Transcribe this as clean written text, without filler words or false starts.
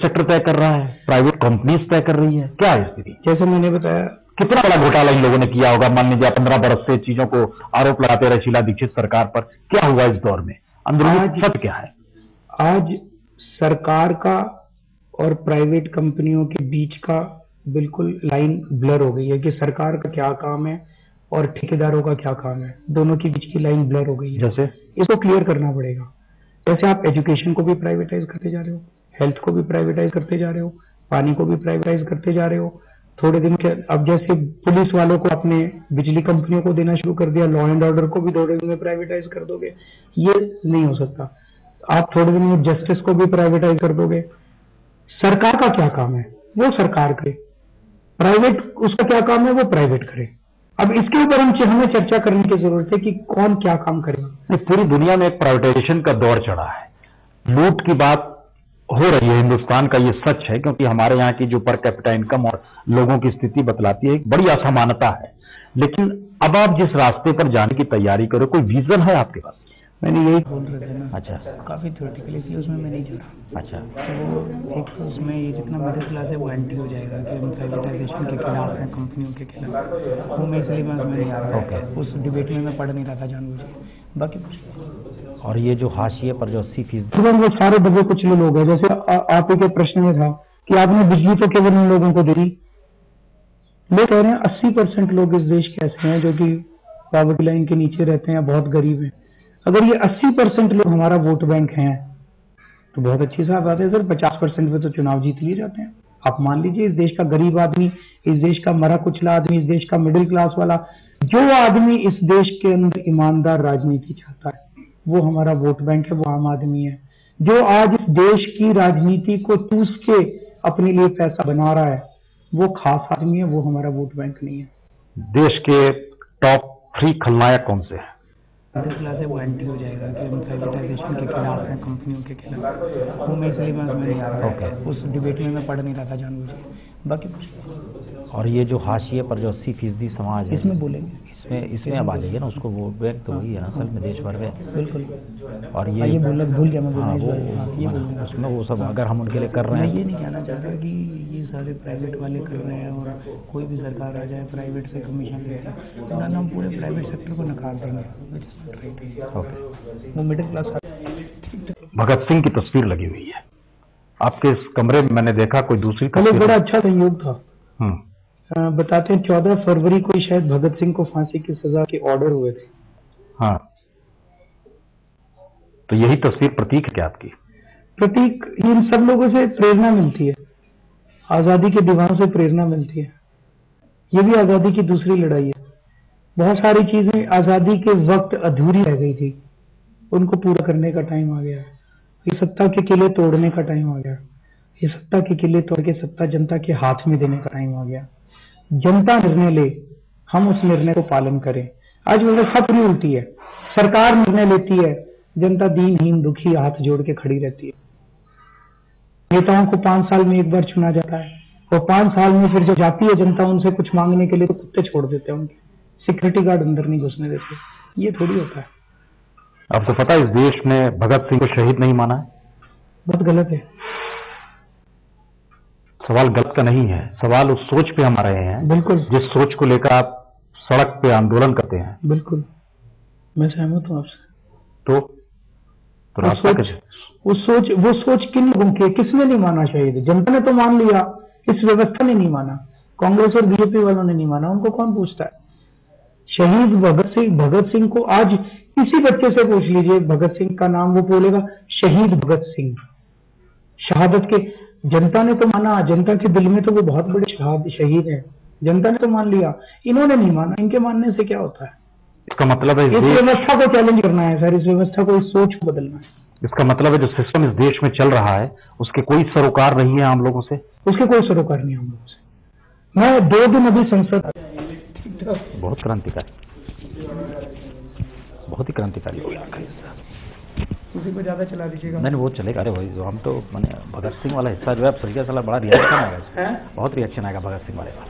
Sector तय कर रहा है, प्राइवेट कंपनीज तय कर रही है, क्या है स्थिति? जैसे मैंने बताया, कितना बड़ा घोटाला इन लोगों ने किया होगा? मान लीजिए 15 बरस से चीजों को आरोप लगाते रहे शीला दीक्षित सरकार पर, क्या हुआ इस दौर में? अंदरूनी सत्य क्या है? आज सरकार का और प्राइवेट कंपनियों के बीच का बिल्कुल लाइन ब्लर हो गई है कि सरकार का क्या काम है और ठेकेदारों का क्या काम है। दोनों के बीच की लाइन ब्लर हो गई है। जैसे इसको क्लियर करना पड़ेगा। जैसे आप एजुकेशन को भी प्राइवेटाइज करते जा रहे हो, हेल्थ को भी प्राइवेटाइज करते जा रहे हो, पानी को भी प्राइवेटाइज करते जा रहे हो। थोड़े दिन के अब जैसे पुलिस वालों को आपने बिजली कंपनियों को देना शुरू कर दिया, लॉ एंड ऑर्डर को भी थोड़े दिन में प्राइवेटाइज कर दोगे, ये नहीं हो सकता। आप थोड़े दिन में जस्टिस को भी प्राइवेटाइज कर दोगे। सरकार का क्या काम है वो सरकार करे, प्राइवेट उसका क्या काम है वो प्राइवेट करे। अब इसके ऊपर हमें चर्चा करने की जरूरत है कि कौन क्या काम करेगा। पूरी दुनिया में एक प्राइवेटाइजेशन का दौर चढ़ा है, लूट की बात हो रही है। हिंदुस्तान का ये सच है, क्योंकि हमारे यहाँ की जो पर कैपिटा इनकम और लोगों की स्थिति बतलाती है, एक बड़ी असमानता है। लेकिन अब आप जिस रास्ते पर जाने की तैयारी करो, कोई विजन है आपके पास? मैंने यही बोल रहे थे ना। अच्छा, काफी थ्योरेटिकली थी, उसमें मैं नहीं जा रहा। अच्छा, तो वो एक उसमें ये जितना मिडिल क्लास है वो एंटी हो जाएगा कि हम प्राइवेटाइजेशन के खिलाफ हैं, कंपनियों के खिलाफ। वो मैं इसलिए मैं उसमें नहीं आ रहा। ओके। उस डिबेट में मैं पढ़ नहीं रहा था जानबूझ। बाकी कुछ। और ये जो हाशिए पर जो 80% वो सारे दबे कुचले लोग हैं। जैसे आप ही के प्रश्न में था कि आपने बिजली तो केवल उन लोगों को दे दी। लोग कह रहे हैं 80% लोग इस देश के ऐसे हैं जो कि पॉवर्टी लाइन के नीचे रहते हैं, बहुत गरीब हैं। अगर ये 80% लोग हमारा वोट बैंक हैं तो बहुत अच्छी सा बात है सर। 50% पे तो चुनाव जीत लिए जाते हैं। आप मान लीजिए इस देश का गरीब आदमी, इस देश का मरा कुचला आदमी, इस देश का मिडिल क्लास वाला, जो आदमी इस देश के अंदर ईमानदार राजनीति चाहता है वो हमारा वोट बैंक है, वो आम आदमी है। जो आज इस देश की राजनीति को चूस के अपने लिए पैसा बना रहा है वो खास आदमी है, वो हमारा वोट बैंक नहीं है। देश के टॉप 3 खलनायक कौन से हैं? मिडिल क्लास है वो एंटी हो जाएगा कि हम प्राइवेटाइजेशन के खिलाफ हैं, कंपनियों के खिलाफ। वो मैं इसलिए मैं उसमें नहीं आ रहा। ओके। उस डिबेट में मैं पढ़ नहीं रहा था जानबूझ। बाकी कुछ। और ये जो हाशिए पर जो 80% समाज है, इसमें बोलेंगे, इसमें अब आ जाइए ना, उसको वोट बैंक तो वही है ना असल में देश भर में। बिल्कुल। और ये भूल गया मैं हाँ, ये बोलूंगा उसमें वो सब अगर हम उनके लिए कर रहे मैं हैं। ये नहीं कहना चाहता कि ये सारे प्राइवेट वाले कर रहे हैं और कोई भी सरकार आ जाए प्राइवेट से कमीशन लेते हैं, ना हम पूरे प्राइवेट सेक्टर को नकार देंगे। ओके। वो मिडिल क्लास। भगत सिंह की तस्वीर लगी हुई है आपके इस कमरे में, मैंने देखा कोई दूसरी पहले बड़ा अच्छा संयोग था। हम्म, बताते हैं 14 फरवरी को शायद भगत सिंह को फांसी की सजा के ऑर्डर हुए थे। हाँ, तो यही तस्वीर प्रतीक है क्या आपकी? प्रतीक, इन सब लोगों से प्रेरणा मिलती है, आजादी के दीवानों से प्रेरणा मिलती है। ये भी आजादी की दूसरी लड़ाई है। बहुत सारी चीजें आजादी के वक्त अधूरी रह गई थी, उनको पूरा करने का टाइम आ गया। ये सत्ता के किले तोड़ने का टाइम आ गया। ये सत्ता के किले तोड़ के सत्ता जनता के हाथ में देने का टाइम आ गया। जनता निर्णय ले, हम उस निर्णय को पालन करें। आज व्यवस्था पूरी उल्टी है, सरकार निर्णय लेती है, जनता दीनहीन दुखी हाथ जोड़ के खड़ी रहती है। नेताओं को 5 साल में एक बार चुना जाता है और 5 साल में फिर जब जाती है जनता उनसे कुछ मांगने के लिए तो कुत्ते छोड़ देते हैं, उनके सिक्योरिटी गार्ड अंदर नहीं घुसने देते। ये थोड़ी होता है। आपको पता है इस देश में भगत सिंह को शहीद नहीं माना है? बहुत गलत है। सवाल गलत का नहीं है, सवाल उस सोच पे हम आ रहे हैं। बिल्कुल। जिस सोच को लेकर आप सड़क पे आंदोलन करते हैं। बिल्कुल, मैं सहमत हूं आपसे। तो रास्ता वो सोच किन लोगों की, किसने नहीं माना शहीद? जनता ने तो मान लिया, इस व्यवस्था ने नहीं माना, कांग्रेस और बीजेपी वालों ने नहीं माना। उनको कौन पूछता है? शहीद भगत सिंह को आज किसी बच्चे से पूछ लीजिए भगत सिंह का नाम, वो बोलेगा शहीद भगत सिंह। शहादत के जनता ने तो माना, जनता के दिल में तो वो बहुत बड़े शहीद हैं। जनता ने तो मान लिया, इन्होंने नहीं माना। इनके मानने से क्या होता है? इसका मतलब है इस व्यवस्था को चैलेंज करना है सर, इस व्यवस्था को, इस सोच को बदलना है। इसका मतलब है जो सिस्टम इस देश में चल रहा है उसके कोई सरोकार नहीं है आम लोगों से? उसके कोई सरोकार नहीं है आम लोगों से। मैं 2 दिन अभी संसद, बहुत क्रांतिकारी, बहुत ही क्रांतिकारी हो गया। उसी को ज्यादा चला दीजिएगा। नहीं वो चलेगा। अरे भाई जो हम तो मैंने भगत सिंह वाला हिस्सा जो है सरिया साला बड़ा रिएक्शन आएगा, बहुत रिएक्शन आएगा भगत सिंह वाले का।